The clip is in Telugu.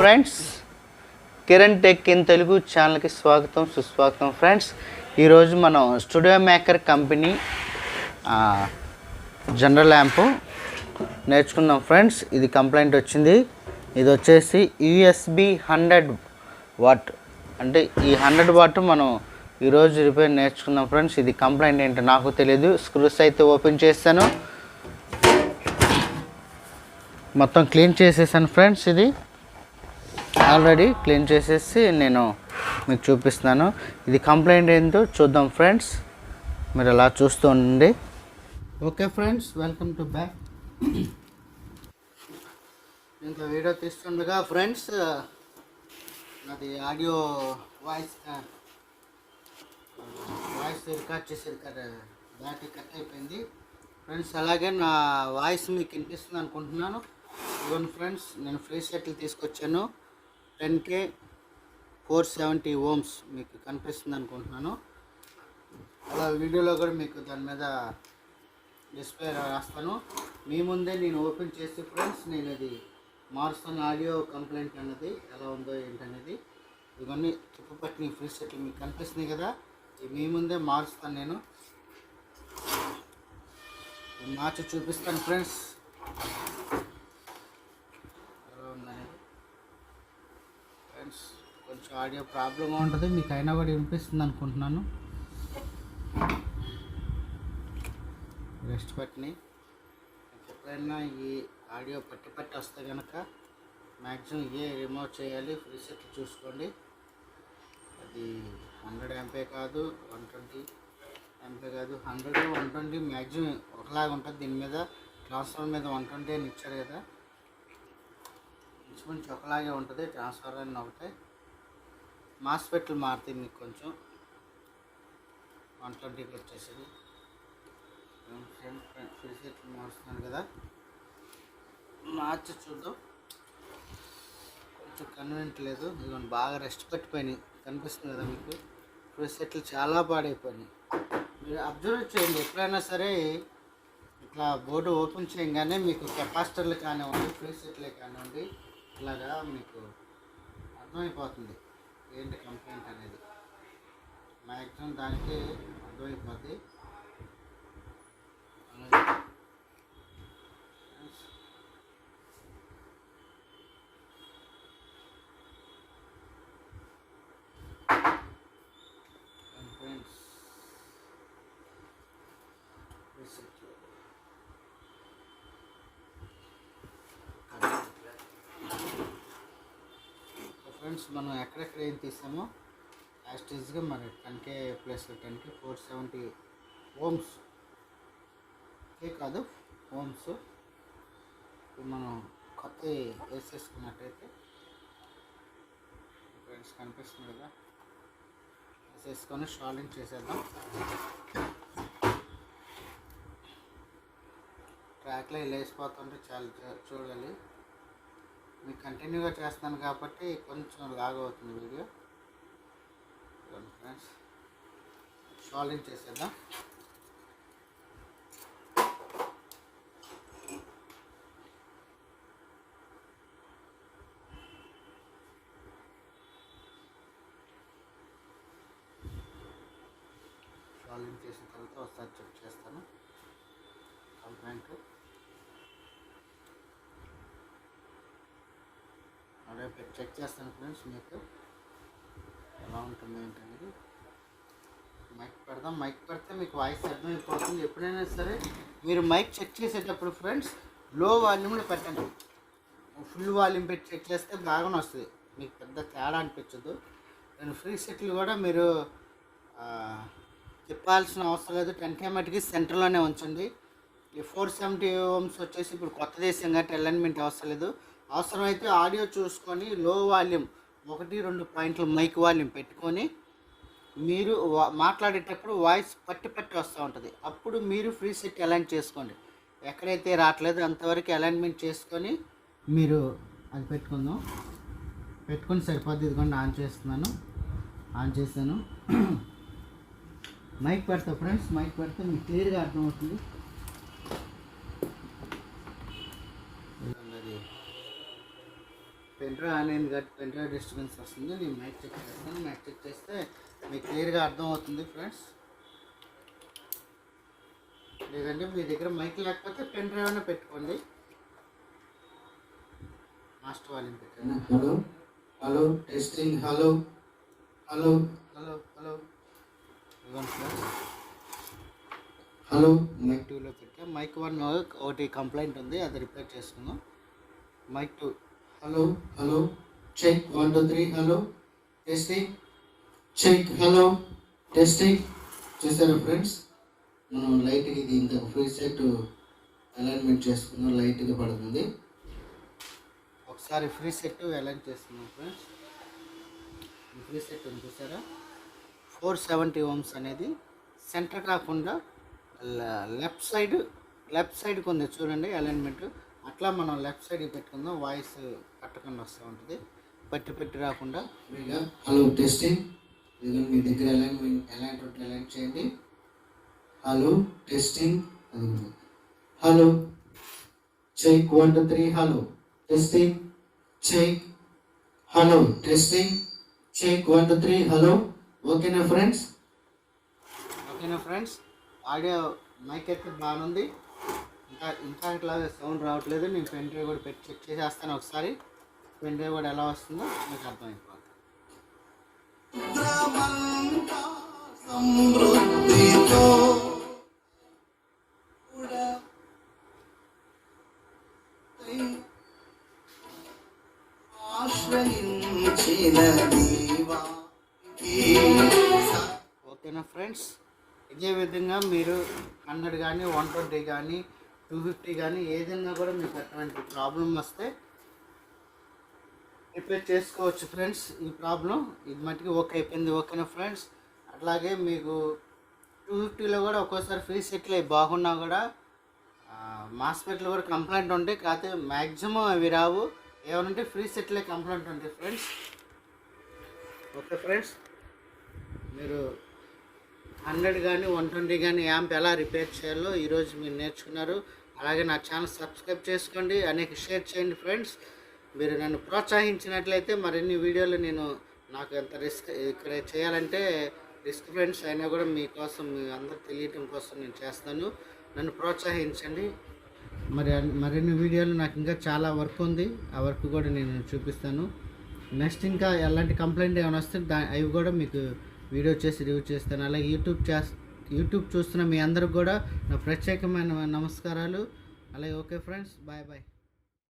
Friends, Kiran tech in Telugu ఛానల్కి స్వాగతం సుస్వాగతం. ఫ్రెండ్స్, ఈరోజు మనం studio maker company general lamp నేర్చుకుందాం. ఫ్రెండ్స్, ఇది కంప్లైంట్ వచ్చింది. ఇది వచ్చేసి USB 100 వాట్, అంటే ఈ 100 వాట్ మనం ఈరోజు రిపేర్ నేర్చుకుందాం. ఫ్రెండ్స్, ఇది కంప్లైంట్ ఏంటో నాకు తెలియదు. స్క్రూస్ అయితే ఓపెన్ చేస్తాను, మొత్తం క్లీన్ చేసేసాను. ఫ్రెండ్స్, ఇది ఆల్రెడీ క్లీన్ చేసేసి నేను మీకు చూపిస్తున్నాను. ఇది కంప్లైంట్ ఏంటో చూద్దాం. ఫ్రెండ్స్, మీరు అలా చూస్తూ ఉండండి. Okay friends, welcome to back. ఇంకా వీడియో తీస్తుండగా ఫ్రెండ్స్, నాది ఆడియో వాయిస్ రికార్డ్ చేసేది బ్యాటరీ కట్ అయిపోయింది. ఫ్రెండ్స్, అలాగే నా వాయిస్ మీకు వినిపిస్తుంది అనుకుంటున్నాను. ఇవన్నీ ఫ్రెండ్స్, నేను ఫ్రీ సెట్లు తీసుకొచ్చాను. 10K 470 ఓమ్స్ మీకు కనిపిస్తుంది అనుకుంటున్నాను. అలా వీడియోలో కూడా మీకు దాని మీద డిస్ప్లే రాస్తాను. మీ ముందే నేను ఓపెన్ చేసి ఫ్రెండ్స్, నేను అది మారుస్తాను. ఆడియో కంప్లైంట్ అన్నది ఎలా ఉందో ఏంటనేది ఇవన్నీ తుప్పుపట్టిన ఫ్రీ సెట్లు మీకు కనిపిస్తున్నాయి కదా, మీ ముందే మారుస్తాను. నేను మార్చి చూపిస్తాను ఫ్రెండ్స్ ఎలా ఉందనేది. ఫ్రెండ్స్, కొంచెం ఆడియో ప్రాబ్లంగా ఉంటుంది, మీకు అయినా కూడా వినిపిస్తుంది అనుకుంటున్నాను. రెస్ట్ పట్టినాయి. ఎప్పుడైనా ఈ ఆడియో పట్టి వస్తే కనుక మ్యాక్సిమం రిమూవ్ చేయాలి. ఫ్రీ సెట్ చూసుకోండి. అది 100 ఎంపీ కాదు, 120 ఎంపీ కాదు, 100 120 మ్యాక్సిమం ఒకలాగా ఉంటుంది. దీని మీద ట్రాన్స్ఫర్ మీద 120 అని ఇచ్చారు కదా, ఇంచుమించు ఒకలాగే ఉంటుంది. ట్రాన్స్ఫర్ అని ఒకటే, మాస్ఫెట్లు మారుతాయి. మీకు కొంచెం 120కి వచ్చేసింది. ఫ్రీ సెట్లు మారుస్తున్నాను కదా, మార్చి చూద్దాం. కొంచెం కన్వీనియంట్ లేదు. ఇదిగోండి, బాగా రెస్ట్ పట్టిపోయినాయి. కనిపిస్తుంది కదా మీకు. ఫ్రీ సెట్లు చాలా పాడైపోయినాయి. మీరు అబ్జర్వ్ చేయండి. ఎప్పుడైనా సరే ఇట్లా బోర్డు ఓపెన్ చేయగానే మీకు కెపాసిటర్లు కానివ్వండి, ఫ్రీ సెట్లే కానివ్వండి, ఇలాగా మీకు అర్థమైపోతుంది ఏంటి కంప్లైంట్ అనేది. మ్యాక్సిమం దానికి అర్థమైపోద్ది. ఫ్రెండ్స్, మనం ఎక్కడెక్కడ ఏం తీసామో యాస్టేజ్గా మరి 10K ప్లస్ 10K 470 ఓమ్స్ కాదు ఓమ్స్ మనం కొత్త వేసేసుకున్నట్టయితే ఫ్రెండ్స్ కనిపిస్తుంది కదా, వేసేసుకొని షాలింగ్ చేసేద్దాం. ట్రాక్లో లేచిపోతుంటే చాలా చూడాలి. మీకు కంటిన్యూగా చేస్తాను కాబట్టి కొంచెం లాగ్ అవుతుంది వీడియో. ఫ్రెండ్స్, షాలింగ్ చేసేద్దాం. షాలింగ్ చేసిన తర్వాత ఒకసారి చెక్ చేస్తాను కంప్లైంట్. రేపు చెక్ చేస్తాను ఫ్రెండ్స్, మీకు ఎలా ఉంటుంది ఏంటనేది. మైక్ పెడదాం. మైక్ పెడితే మీకు వాయిస్ అర్థమైపోతుంది. ఎప్పుడైనా సరే మీరు మైక్ చెక్ చేసేటప్పుడు ఫ్రెండ్స్, లో వాల్యూమ్లో పెట్టండి. ఫుల్ వాల్యూమ్ పెట్టి చెక్ చేస్తే బాగానే వస్తుంది, మీకు పెద్ద తేడా అనిపించదు. నేను ఫ్రీ సెట్లు కూడా మీరు తిప్పాల్సిన అవసరం లేదు. 10K మటుకి సెంటర్లోనే ఉంచండి. ఈ 470 ఓమ్స్ వచ్చేసి ఇప్పుడు కొత్త దేశం కాబట్టి అలైన్మెంట్ అవసరం లేదు. అవసరమైతే ఆడియో చూసుకొని లో వాల్యూమ్ 1-2 పాయింట్లు మైక్ వాల్యూమ్ పెట్టుకొని మీరు మాట్లాడేటప్పుడు వాయిస్ పట్టి వస్తూ ఉంటుంది. అప్పుడు మీరు ఫ్రీ సెట్ అలైన్ చేసుకోండి. ఎక్కడైతే రావట్లేదు అంతవరకు అలైన్మెంట్ చేసుకొని మీరు అది పెట్టుకొని సరిపోద్ది. ఇదిగోండి, ఆన్ చేశాను. మైక్ పెడతా ఫ్రెండ్స్. మైక్ పెడితే మీకు క్లియర్గా అర్థమవుతుంది. పెన్ డ్రైవ్ ఆన్ అయింది కాబట్టి పెన్ డ్రైవ్ డిస్టర్బెన్స్ వస్తుంది. నేను మైక్ చెక్ చేస్తాను. మైక్ చెక్ చేస్తే మీకు క్లియర్గా అర్థమవుతుంది ఫ్రెండ్స్. లేదంటే మీ దగ్గర మైక్ లేకపోతే పెన్ డ్రైవ్ అయినా పెట్టుకోండి. మాస్టర్ వాల్యూమ్ పెట్టండి. Hello hello testing, hello hello hello hello hello. Mike 2లో పెట్టా. మైక్ 1 ఒకటి కంప్లైంట్ ఉంది, అది రిపేర్ చేసుకుందాం. Mike 2 hello hello check 1 2 3 hello testing check hello testing. చూసారా ఫ్రెండ్స్, మనం లైట్గా ఇది ఇంత ఫ్రీ సెట్ అలైన్మెంట్ చేసుకుందాం. లైట్గా పడుతుంది. ఒకసారి ఫ్రీ సెట్ అలైన్ చేస్తున్నాం ఫ్రెండ్స్. ఫ్రీ సెట్ ఉంది చూసారా, 470 ohms అనేది సెంటర్ కాకుండా లెఫ్ట్ సైడ్కి ఉంది చూడండి అలైన్మెంట్. అట్లా మనం లెఫ్ట్ సైడ్కి పెట్టుకుందాం. వాయిస్ కట్టకుండా వస్తూ ఉంటుంది, పెట్టి రాకుండా ఫ్రీగా. హలో టెస్టింగ్, ఇదిగో మీ దగ్గర అలైన్ చేయండి. Hello testing, hello check 1 2 3 hello testing check hello testing check 1 2 3 hello. ఓకేనా ఫ్రెండ్స్? ఆడియో మైక్ అయితే బాగుంది. ఇంకా ఇట్లా సౌండ్ రావట్లేదు. నేను పెన్ డ్రైవ్ కూడా పెట్టి చెక్ చేసేస్తాను ఒకసారి. పెన్ డ్రైవ్ కూడా ఎలా వస్తుందో మీకు అర్థమైపోతుంది. ఓకేనా ఫ్రెండ్స్? ఇదే విధంగా మీరు 100 కానీ 120 కానీ 250 కానీ ఏదైనా కూడా మీకు అటువంటి ప్రాబ్లం వస్తే రిపేర్ చేసుకోవచ్చు ఫ్రెండ్స్. ఈ ప్రాబ్లం ఇది మట్టికి ఓకే అయిపోయింది. ఓకేనా ఫ్రెండ్స్? అట్లాగే మీకు 250లో కూడా ఒక్కోసారి ఫ్రీ సెట్లు అవి బాగున్నా కూడా మాస్పెట్లు కూడా కంప్లైంట్ ఉంటాయి. కాకపోతే మ్యాక్సిమం అవి రావు. ఏమనంటే ఫ్రీ సెట్లే కంప్లైంట్ ఉంటాయి ఫ్రెండ్స్. ఓకే ఫ్రెండ్స్, మీరు 100 కానీ 120 కానీ యాంప్ ఎలా రిపేర్ చేయాలో ఈరోజు మీరు నేర్చుకున్నారు. అలాగే నా ఛానల్ సబ్స్క్రైబ్ చేసుకోండి, అనేక షేర్ చేయండి ఫ్రెండ్స్. మీరు నన్ను ప్రోత్సహించినట్లయితే మరిన్ని వీడియోలు నాకు ఎంత రిస్క్ ఇక్కడ చేయాలంటే రిస్క్ ఫ్రెండ్స్ అయినా కూడా మీకోసం, మీ అందరూ తెలియటం కోసం నేను చేస్తాను. నన్ను ప్రోత్సహించండి. మరిన్ని వీడియోలు నాకు ఇంకా చాలా వర్క్ ఉంది. ఆ వర్క్ కూడా నేను చూపిస్తాను. నెక్స్ట్ ఇంకా ఎలాంటి కంప్లైంట్ ఏమైనా వస్తే అవి కూడా మీకు వీడియో చేసి రివ్యూ చేస్తాను. అలాగే యూట్యూబ్ చూస్తున్న మీ అందరికి కూడా నా ప్రత్యేకమైన నమస్కారాలు. అలాగే ఓకే ఫ్రెండ్స్, బాయ్ బాయ్.